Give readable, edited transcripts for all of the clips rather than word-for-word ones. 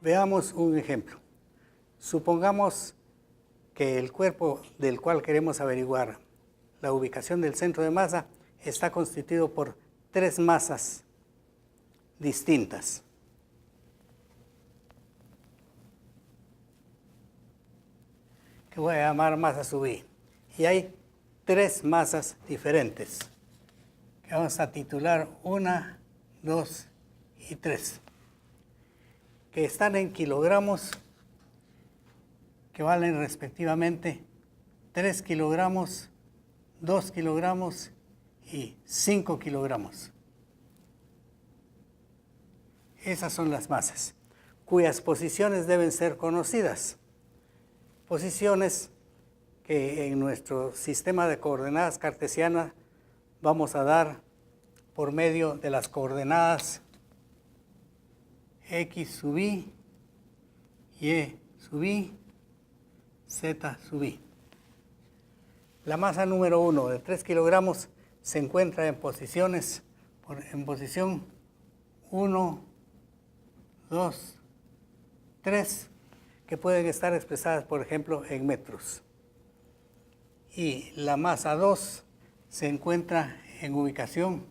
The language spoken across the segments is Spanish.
Veamos un ejemplo. Supongamos que el cuerpo del cual queremos averiguar la ubicación del centro de masa está constituido por 3 masas distintas. Que voy a llamar masa sub i. Y hay 3 masas diferentes, que vamos a titular 1, 2 y 3, que están en kilogramos, que valen respectivamente 3 kilogramos, 2 kilogramos y 5 kilogramos. Esas son las masas, cuyas posiciones deben ser conocidas. Posiciones que en nuestro sistema de coordenadas cartesianas vamos a dar por medio de las coordenadas x sub i, y sub i, z sub i. La masa número 1 de 3 kilogramos se encuentra en posición 1, 2, 3, que pueden estar expresadas, por ejemplo, en metros. Y la masa 2 se encuentra en ubicación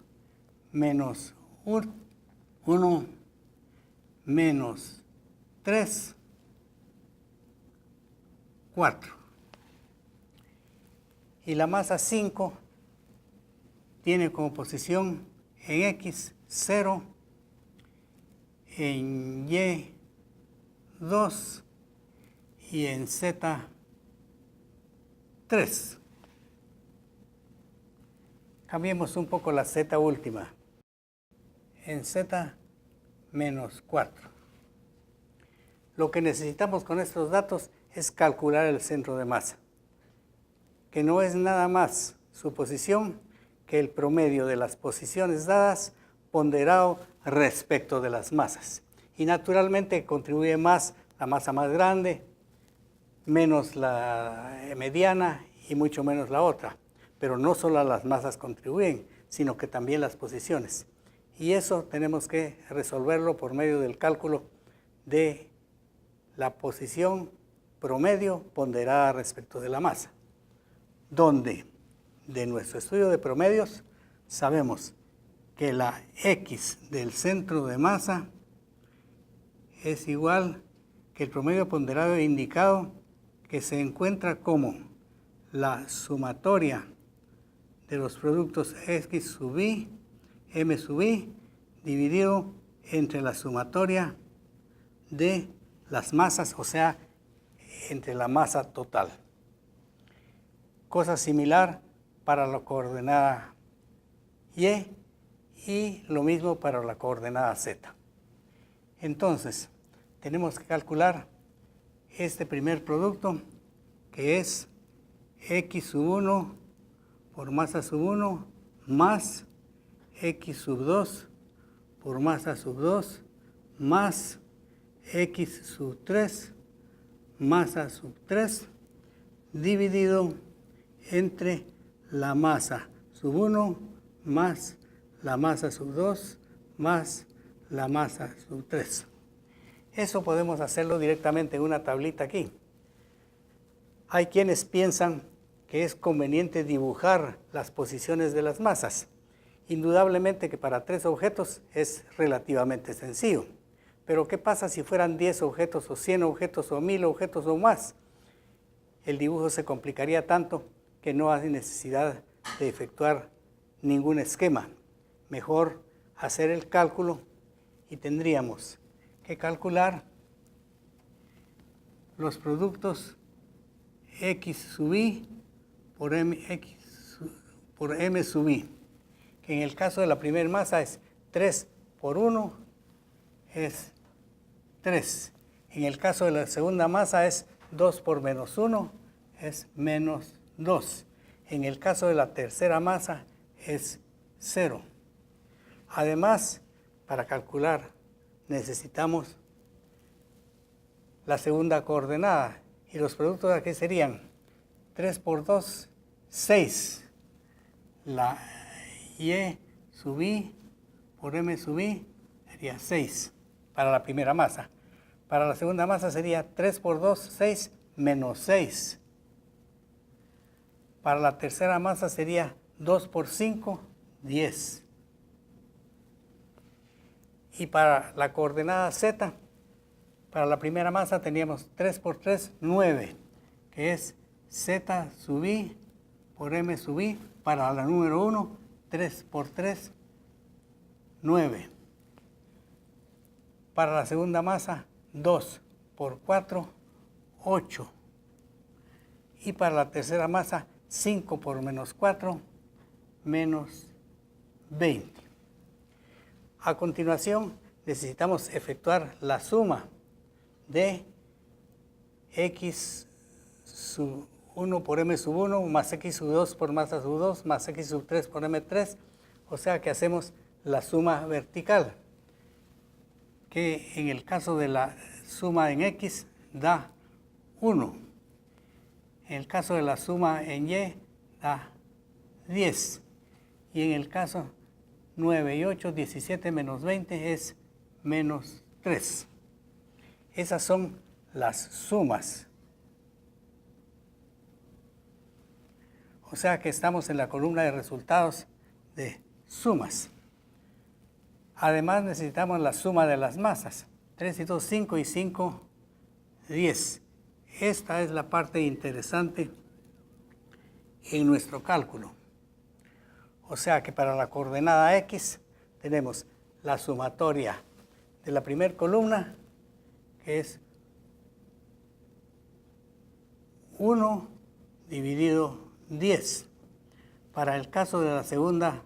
menos 1, menos 3, 4. Y la masa 5 tiene como posición en X 0, en Y 2 y en Z 3. Cambiemos un poco la Z última. En Z menos 4. Lo que necesitamos con estos datos es calcular el centro de masa, que no es nada más su posición que el promedio de las posiciones dadas ponderado respecto de las masas. Y naturalmente contribuye más la masa más grande, menos la mediana y mucho menos la otra. Pero no solo las masas contribuyen, sino que también las posiciones. Y eso tenemos que resolverlo por medio del cálculo de la posición promedio ponderada respecto de la masa, donde de nuestro estudio de promedios sabemos que la X del centro de masa es igual que el promedio ponderado indicado, que se encuentra como la sumatoria de los productos X sub i, M sub i, dividido entre la sumatoria de las masas, o sea, entre la masa total. Cosa similar para la coordenada Y y lo mismo para la coordenada Z. Entonces, tenemos que calcular este primer producto, que es X sub 1 por masa sub 1 más X sub 2 por masa sub 2 más X sub 3 masa sub 3 dividido entre la masa sub 1 más la masa sub 2 más la masa sub 3. Eso podemos hacerlo directamente en una tablita aquí. Hay quienes piensan que es conveniente dibujar las posiciones de las masas. Indudablemente que para 3 objetos es relativamente sencillo. Pero ¿qué pasa si fueran 10 objetos o 100 objetos o 1000 objetos o más? El dibujo se complicaría tanto que no hay necesidad de efectuar ningún esquema. Mejor hacer el cálculo y tendríamos que calcular los productos X sub i por M sub i, que en el caso de la primera masa es 3 por 1, es 3. En el caso de la segunda masa es 2 por menos 1, es menos 2. En el caso de la tercera masa es 0. Además, para calcular necesitamos la segunda coordenada, y los productos aquí serían 3 por 2, 6. La Y sub i por M sub i sería 6 para la primera masa. Para la segunda masa sería 3 por 2, 6, menos 6. Para la tercera masa sería 2 por 5, 10. Y para la coordenada Z, para la primera masa teníamos 3 por 3, 9, que es Z sub I por M sub I. Para la número 1, 3 por 3, 9. Para la segunda masa, 2 por 4, 8. Y para la tercera masa, 5 por menos 4, menos 20. A continuación, necesitamos efectuar la suma de x sub 1 por m sub 1 más x sub 2 por masa sub 2 más x sub 3 por m3. O sea que hacemos la suma vertical, que en el caso de la suma en x da 1. En el caso de la suma en y da 10. Y en el caso 9 y 8, 17 menos 20 es menos 3. Esas son las sumas. O sea que estamos en la columna de resultados de sumas. Además necesitamos la suma de las masas. 3 y 2, 5 y 5, 10. Esta es la parte interesante en nuestro cálculo. O sea que para la coordenada X tenemos la sumatoria de la primera columna, que es 1 dividido 10. Para el caso de la segunda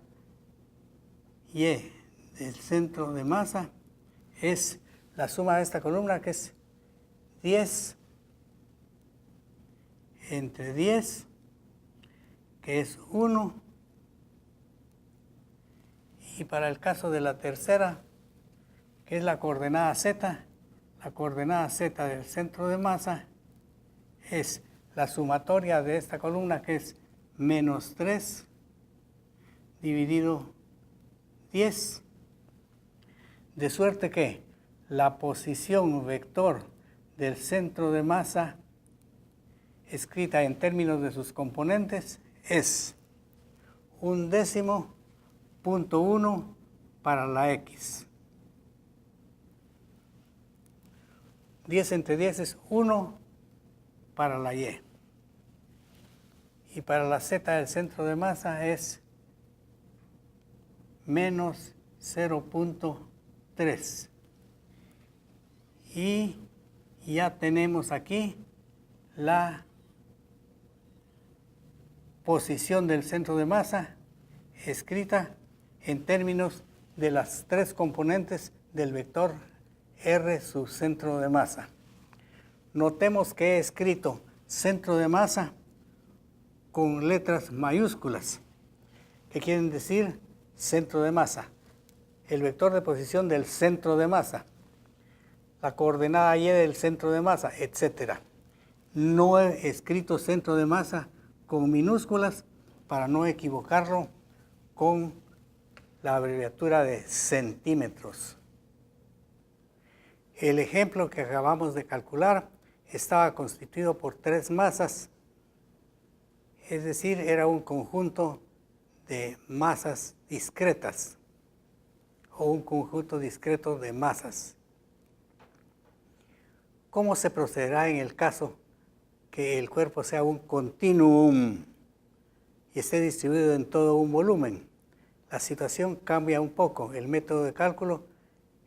Y del centro de masa es la suma de esta columna, que es 10 entre 10, que es 1. Y para el caso de la tercera, que es la coordenada Z, la coordenada Z del centro de masa es la sumatoria de esta columna, que es menos 3 dividido 10, de suerte que la posición vector del centro de masa, escrita en términos de sus componentes, es 1/10.1 para la X. 10 entre 10 es 1 para la Y. Y para la Z del centro de masa es menos 0.3. Y ya tenemos aquí la posición del centro de masa escrita en términos de las tres componentes del vector R sub centro de masa. Notemos que he escrito centro de masa con letras mayúsculas, que quieren decir centro de masa, el vector de posición del centro de masa, la coordenada Y del centro de masa, etc. No he escrito centro de masa con minúsculas para no equivocarlo con la abreviatura de centímetros. El ejemplo que acabamos de calcular estaba constituido por 3 masas, es decir, era un conjunto de masas discretas o un conjunto discreto de masas. ¿Cómo se procederá en el caso que el cuerpo sea un continuum y esté distribuido en todo un volumen? La situación cambia un poco. El método de cálculo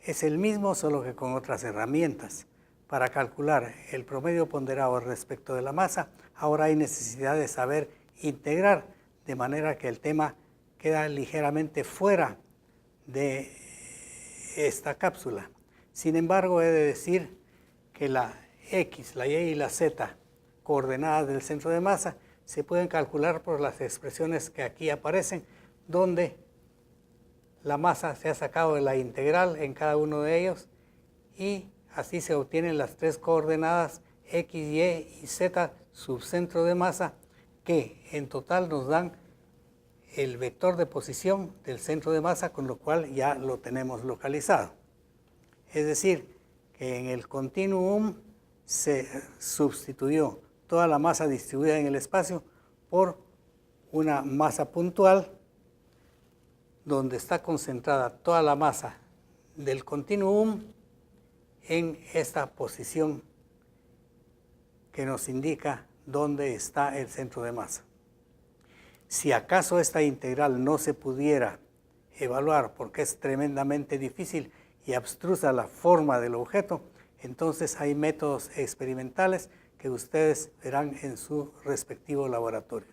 es el mismo, solo que con otras herramientas. Para calcular el promedio ponderado respecto de la masa, ahora hay necesidad de saber integrar, de manera que el tema queda ligeramente fuera de esta cápsula. Sin embargo, he de decir que la X, la Y y la Z, coordenadas del centro de masa, se pueden calcular por las expresiones que aquí aparecen, donde la masa se ha sacado de la integral en cada uno de ellos y así se obtienen las tres coordenadas X, Y y Z subcentro de masa, que en total nos dan el vector de posición del centro de masa, con lo cual ya lo tenemos localizado. Es decir, que en el continuum se sustituyó toda la masa distribuida en el espacio por una masa puntual donde está concentrada toda la masa del continuum en esta posición que nos indica dónde está el centro de masa. Si acaso esta integral no se pudiera evaluar porque es tremendamente difícil y abstrusa la forma del objeto, entonces hay métodos experimentales que ustedes verán en su respectivo laboratorio.